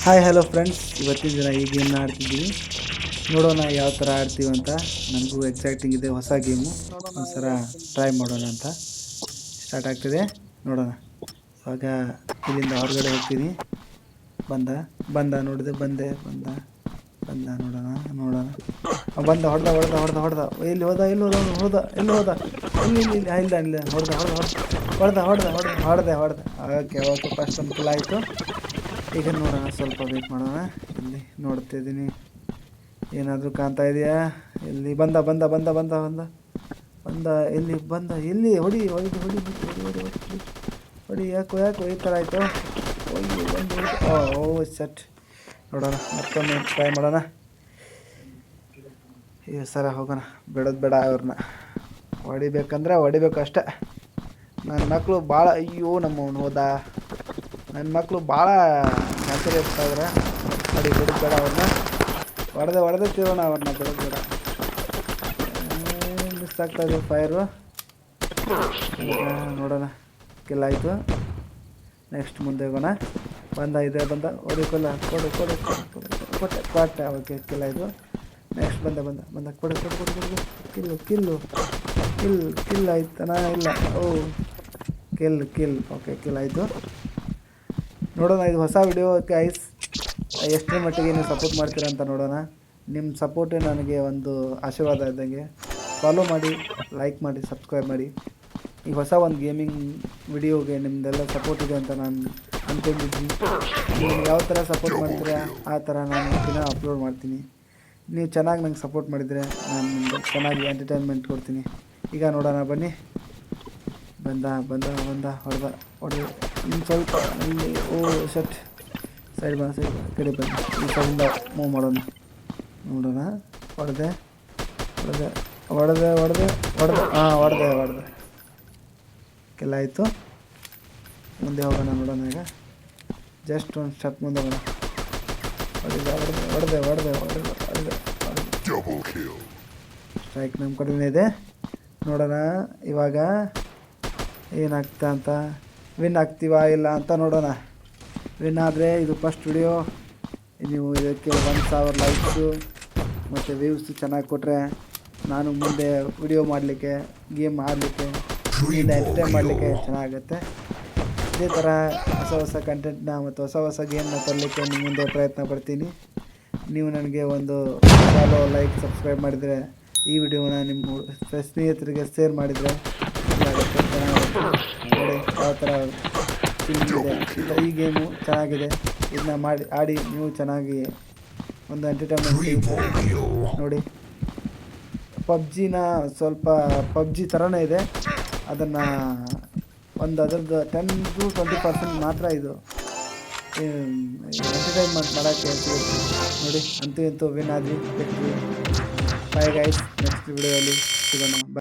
Hi hello friends, ಇವತ್ತಿನ ದಿನ ಈ ಗೇಮ್ನ ಆಡ್ತಿದ್ದೀವಿ. ನೋಡೋಣ ಯಾವ ಥರ ಆಡ್ತೀವಿ ಅಂತ. ನನಗೂ ಎಕ್ಸೈಟಿಂಗ್ ಇದೆ, ಹೊಸ ಗೇಮು. ಒಂದ್ಸಲ ಟ್ರೈ ಮಾಡೋಣ ಅಂತ ಸ್ಟಾರ್ಟ್ ಆಗ್ತಿದೆ. ನೋಡೋಣ. ಇವಾಗ ಇಲ್ಲಿಂದ ಹೊರಗಡೆ ಹೋಗ್ತೀನಿ. ಬಂದ ಬಂದ ನೋಡಿದೆ, ಬಂದೆ ಬಂದ ಬಂದ ನೋಡೋಣ ನೋಡೋಣ ಬಂದ. ಹೊಡೆದ ಎಲ್ಲಿ ಹೋದ ಇಲ್ಲ ಹೊಡೆದ. ಓಕೆ ಫಸ್ಟ್ ಒಂದು ಕಿಲ್ ಆಯಿತು. ಈಗ ನೋಡೋಣ, ಸ್ವಲ್ಪ ವೇಟ್ ಮಾಡೋಣ. ಇಲ್ಲಿ ನೋಡ್ತಿದ್ದೀನಿ, ಏನಾದರೂ ಕಾಣ್ತಾ ಇದೆಯಾ? ಎಲ್ಲಿ ಬಂದ ಎಲ್ಲಿ ಹೊಡಿ. ಯಾಕೋ ಈ ಥರ ಆಯಿತು. ಸೆಟ್. ನೋಡೋಣ, ಮತ್ತೊಮ್ಮೆ ಟ್ರೈ ಮಾಡೋಣ. ಈ ಸರ ಹೋಗೋಣ. ಬಿಡೋದು ಬೇಡ, ಅವ್ರನ್ನ ಹೊಡಿಬೇಕಂದ್ರೆ ಹೊಡಿಬೇಕು ಅಷ್ಟೆ. ನನ್ನ ಮಕ್ಕಳು ಭಾಳ ನಮ್ಮವನು ಹೋದ. ನನ್ನ ಮಕ್ಕಳು ಭಾಳ ನ್ಯಾಚುರಲ್ ಇರ್ತಾಯಿದ್ರೆ ಬಿಡೋದು ಬೇಡ. ಅವ್ರನ್ನ ಹೊಡೆದೇ ತಿರೋಣ. ಅವ್ರನ್ನ ಬಿಡೋದು ಬೇಡ. ಮಿಸ್ ಆಗ್ತಾಯಿದೆ ಫೈರು. ನೋಡೋಣ, ಕಿಲ್ ಆಯಿತು. ನೆಕ್ಸ್ಟ್ ಮುಂದೆ ಹೋಗೋಣ. ಬಂದ ಹೊಡಿಕೊಲ್ಲ. ಕೊಟ್ಟೆ. ಓಕೆ, ಕಿಲ್ ಆಯಿತು. ನೆಕ್ಸ್ಟ್ ಬಂದ ಕೊಡು. ಕಿಲ್ ಆಯ್ತಾನ? ಇಲ್ಲ. ಕಿಲ್. ಓಕೆ, ಕಿಲ್ ಆಯಿತು. ನೋಡೋಣ, ಇದು ಹೊಸ ವಿಡಿಯೋ ಗೈಸ್. ಎಷ್ಟರ ಮಟ್ಟಿಗೆ ನೀವು ಸಪೋರ್ಟ್ ಮಾಡ್ತೀರಾ ಅಂತ ನೋಡೋಣ. ನಿಮ್ಮ ಸಪೋರ್ಟೇ ನನಗೆ ಒಂದು ಆಶೀರ್ವಾದ ಇದ್ದಂಗೆ. ಫಾಲೋ ಮಾಡಿ, ಲೈಕ್ ಮಾಡಿ, ಸಬ್ಸ್ಕ್ರೈಬ್ ಮಾಡಿ. ಈ ಹೊಸ ಒಂದು ಗೇಮಿಂಗ್ ವಿಡಿಯೋಗೆ ನಿಮ್ಮದೆಲ್ಲ ಸಪೋರ್ಟ್ ಇದೆ ಅಂತ ನಾನು ಅಂದ್ಕೊಂಡಿದ್ದೀನಿ. ನೀವು ಯಾವ ಥರ ಸಪೋರ್ಟ್ ಮಾಡ್ತೀರಾ ಆ ಥರ ನಾನು ದಿನ ಅಪ್ಲೋಡ್ ಮಾಡ್ತೀನಿ. ನೀವು ಚೆನ್ನಾಗಿ ನಂಗೆ ಸಪೋರ್ಟ್ ಮಾಡಿದರೆ ನಾನು ನಿಮಗೆ ಚೆನ್ನಾಗಿ ಎಂಟರ್ಟೈನ್ಮೆಂಟ್ ಕೊಡ್ತೀನಿ. ಈಗ ನೋಡೋಣ, ಬನ್ನಿ. ಬಂದ ಹೊಡೆದ. ಇನ್ನು ಸ್ವಲ್ಪ ಅಲ್ಲಿ ಸೆಟ್. ಸೈಡ್ ಕಡೆ ಬನ್ನಿ. ಈ ಸೈಡಿಂದ ಮೂವ್ ಮಾಡೋಣ. ಹೊಡೆದೆ. ಕೆಲ ಆಯಿತು. ಮುಂದೆ ಹೋಗೋಣ. ನೋಡೋಣ, ಈಗ ಜಸ್ಟ್ ಒಂದು ಸ್ಟೆಪ್ ಮುಂದೆ ಹೋಗೋಣ. ಹೊಡೆದೆ. ಸ್ಟ್ರೈಕ್ ನಮ್ಮ ಕಡೆನೇ ಇದೆ. ನೋಡೋಣ ಇವಾಗ ಏನಾಗ್ತಾ ಅಂತ. ವಿನ್ ಆಗ್ತೀವಾ ಇಲ್ಲ ಅಂತ ನೋಡೋಣ. ವಿನ್ ಆದರೆ ಇದು ಫಸ್ಟ್ ವಿಡಿಯೋ. ನೀವು ಇದಕ್ಕೆ 1000 ಲೈಕ್ಸು ಮತ್ತು ವ್ಯೂಸ್ ಚೆನ್ನಾಗಿ ಕೊಟ್ಟರೆ ನಾನು ಮುಂದೆ ವಿಡಿಯೋ ಮಾಡಲಿಕ್ಕೆ, ಗೇಮ್ ಆಡಲಿಕ್ಕೆ, ಎಂಟರ್ಟೈನ್ ಮಾಡಲಿಕ್ಕೆ ಚೆನ್ನಾಗುತ್ತೆ. ಇದೇ ಥರ ಹೊಸ ಕಂಟೆಂಟ್ನ ಮತ್ತು ಹೊಸ ಗೇಮ್ನ ತರಲಿಕ್ಕೆ ನಿಮ್ಮ ಮುಂದೆ ಪ್ರಯತ್ನ ಪಡ್ತೀನಿ. ನೀವು ನನಗೆ ಒಂದು ಫಾಲೋ, ಲೈಕ್, ಸಬ್ಸ್ಕ್ರೈಬ್ ಮಾಡಿದರೆ, ಈ ವಿಡಿಯೋನ ನಿಮ್ಮ ಸ್ನೇಹಿತರಿಗೆ ಶೇರ್ ಮಾಡಿದರೆ ಚೆನ್ನಾಗುತ್ತೆ. ನೋಡಿ ಯಾವ ಥರ ಇದೆ. ಈ ಗೇಮು ಚೆನ್ನಾಗಿದೆ. ಇದನ್ನ ಆಡಿ ನೀವು ಚೆನ್ನಾಗಿ ಒಂದು ಎಂಟರ್ಟೈನ್ಮೆಂಟ್ ಸಿಗುತ್ತೆ. ನೋಡಿ, ಪಬ್ಜಿ ಥರನೇ ಇದೆ. ಅದನ್ನು ಅದರದ್ದು 10 to 20% ಮಾತ್ರ ಇದು ಎಂಟರ್ಟೈನ್ಮೆಂಟ್ ಮಾಡೋಕ್ಕೆ ಸಿಗುತ್ತೆ. ನೋಡಿ, ಅಂತೂ ವಿನ್ ಆದ್ವಿ. ಬೈ ಗೈಸ್, ನೆಕ್ಸ್ಟ್ ವಿಡಿಯೋದಲ್ಲಿ ಸಿಗೋಣ.